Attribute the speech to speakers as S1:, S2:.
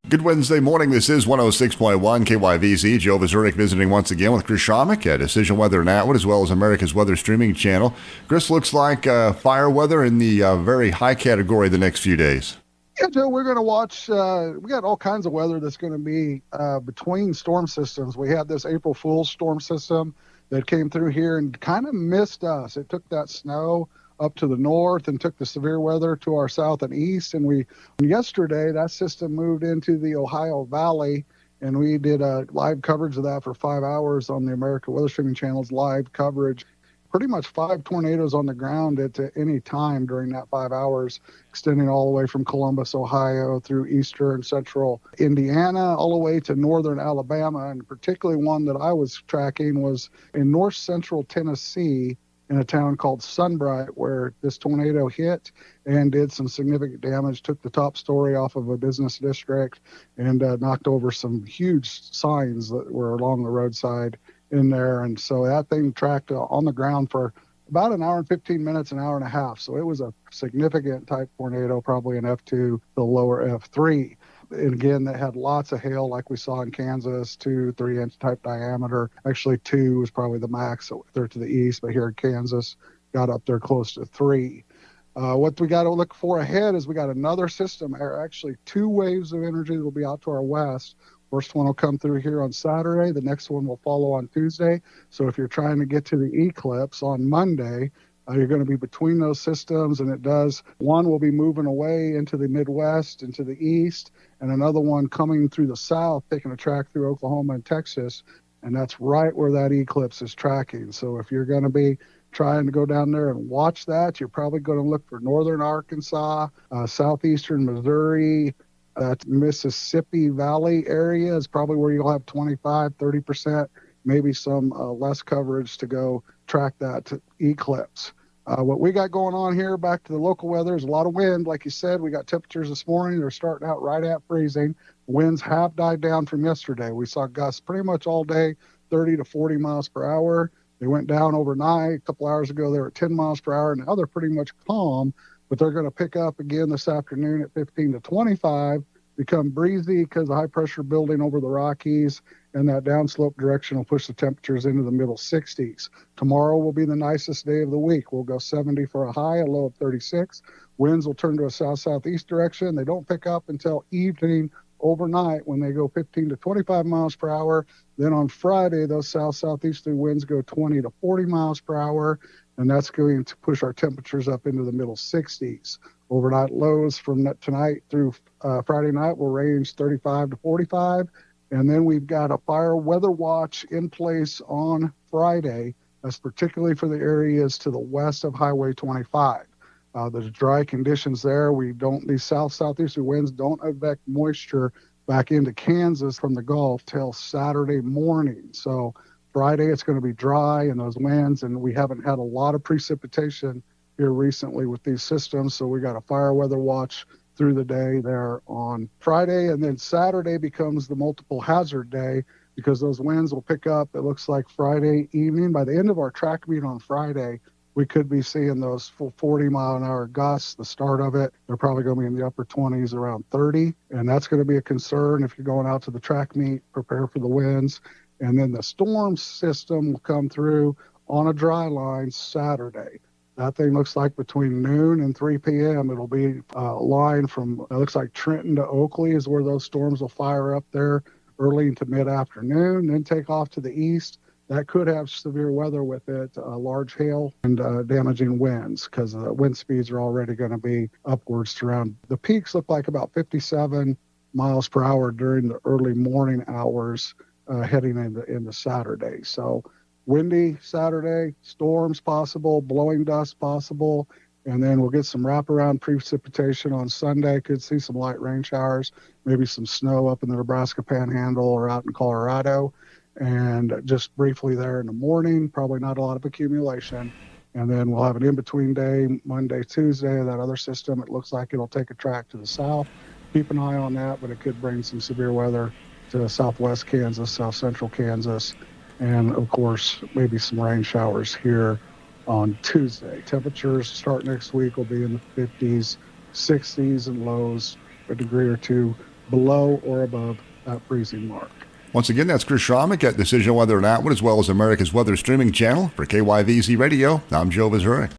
S1: Good Wednesday morning. This is 106.1 KYVZ. Joe Vazurnik visiting once again with Chris Sramek at Decision Weather and Atwood, as well as America's Weather Streaming Channel. Chris, looks like fire weather in the very high category the next few days.
S2: Yeah, Joe, we're going to watch. We got all kinds of weather that's going to be between storm systems. We had this April Fool's storm system that came through here and kind of missed us. It took that snow up to the north and took the severe weather to our south and east. And yesterday, that system moved into the Ohio Valley, and we did a live coverage of that for 5 hours on the America Weather Streaming Channel's live coverage. Pretty much 5 tornadoes on the ground at any time during that 5 hours, extending all the way from Columbus, Ohio, through eastern central Indiana, all the way to northern Alabama. And particularly one that I was tracking was in north central Tennessee, in a town called Sunbright, where this tornado hit and did some significant damage, took the top story off of a business district and knocked over some huge signs that were along the roadside in there. And so that thing tracked on the ground for about an hour and 15 minutes, an hour and a half. So it was a significant type tornado, probably an F2, the lower F3. And again, they had lots of hail like we saw in Kansas, 2-3 inch type diameter. Actually, 2 was probably the max there to the east, but here in Kansas, got up there close to 3. What we got to look for ahead is we got another system, actually 2 waves of energy that will be out to our west. First one will come through here on Saturday. The next one will follow on Tuesday. So if you're trying to get to the eclipse on Monday, you're going to be between those systems, and one will be moving away into the Midwest, into the east, and another one coming through the south, taking a track through Oklahoma and Texas, and that's right where that eclipse is tracking. So if you're going to be trying to go down there and watch that, you're probably going to look for northern Arkansas, southeastern Missouri, Mississippi Valley area is probably where you'll have 25-30%, maybe some less coverage to go track that eclipse. What we got going on here, back to the local weather, is a lot of wind. Like you said, we got temperatures this morning. They're starting out right at freezing. Winds have died down from yesterday. We saw gusts pretty much all day, 30 to 40 miles per hour. They went down overnight. A couple hours ago, they were at 10 miles per hour. Now they're pretty much calm, but they're going to pick up again this afternoon at 15 to 25, become breezy because the high pressure building over the Rockies and that downslope direction will push the temperatures into the middle 60s. Tomorrow will be the nicest day of the week. We'll go 70 for a high, a low of 36. Winds will turn to a south-southeast direction. They don't pick up until evening overnight when they go 15 to 25 miles per hour. Then on Friday, those south-southeasterly winds go 20 to 40 miles per hour, and that's going to push our temperatures up into the middle 60s. Overnight lows from tonight through Friday night will range 35 to 45. And then we've got a fire weather watch in place on Friday. That's particularly for the areas to the west of Highway 25. There's dry conditions there. These southeasterly winds don't affect moisture back into Kansas from the Gulf till Saturday morning. So Friday it's going to be dry and those winds, and we haven't had a lot of precipitation here recently with these systems. So we got a fire weather watch through the day there on Friday, and then Saturday becomes the multiple hazard day because those winds will pick up. It looks like Friday evening. By the end of our track meet on Friday, we could be seeing those full 40-mile-an-hour gusts, the start of it. They're probably going to be in the upper 20s, around 30, and that's going to be a concern if you're going out to the track meet. Prepare for the winds. And then the storm system will come through on a dry line Saturday. That thing looks like between noon and 3 p.m. It'll be a line from, it looks like Trenton to Oakley is where those storms will fire up there early into mid-afternoon, then take off to the east. That could have severe weather with it, large hail and damaging winds, because the wind speeds are already going to be upwards to around, the peaks look like about 57 miles per hour during the early morning hours heading into Saturday. So windy Saturday, storms possible, blowing dust possible, and then we'll get some wraparound precipitation on Sunday. Could see some light rain showers, maybe some snow up in the Nebraska Panhandle or out in Colorado, and just briefly there in the morning, probably not a lot of accumulation. And then we'll have an in-between day, Monday, Tuesday. That other system, it looks like it'll take a track to the south. Keep an eye on that, but it could bring some severe weather to southwest Kansas, south central Kansas, and of course, maybe some rain showers here on Tuesday. Temperatures start next week will be in the 50s, 60s, and lows a degree or two below or above that freezing mark.
S1: Once again, that's Chris Sramek at Decision Weather in Atwood, as well as America's Weather Streaming Channel. For KYVZ Radio, I'm Joe Vazurek.